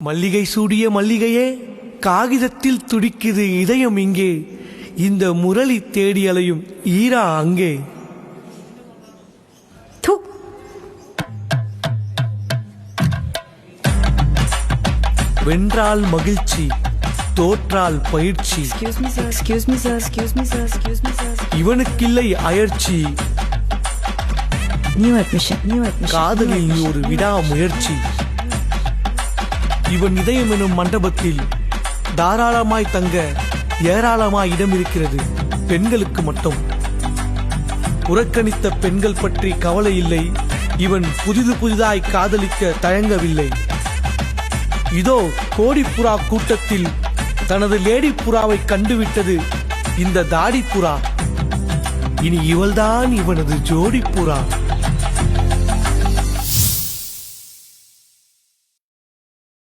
மல்லிகை சூடிய மல்லிகையே, காகிதத்தில் துடிக்குது இதயம் இங்கே, இந்த முரளி தேடி அலையும் ஈரா அங்கே. வென்றால் மகிழ்ச்சி, தோற்றால் பயிற்சி. இவனுக்கில்லை அயற்சி, காதலில் நீ ஒரு விடா முயற்சி. இவன் இதயம் எனும் மண்டபத்தில் தாராளமாய் தங்க ஏராளமாய் இடம் இருக்கிறது பெண்களுக்கு மட்டும். புறக்கணித்த பெண்கள் பற்றி கவலை இல்லை, இவன் புதிதாய் காதலிக்க தயங்கவில்லை. இதோ கோடிப்புறா கூட்டத்தில் தனது லேடி புறாவை கண்டுவிட்டது இந்த தாடி புறா. இனி இவள்தான் இவனது ஜோடி புறா.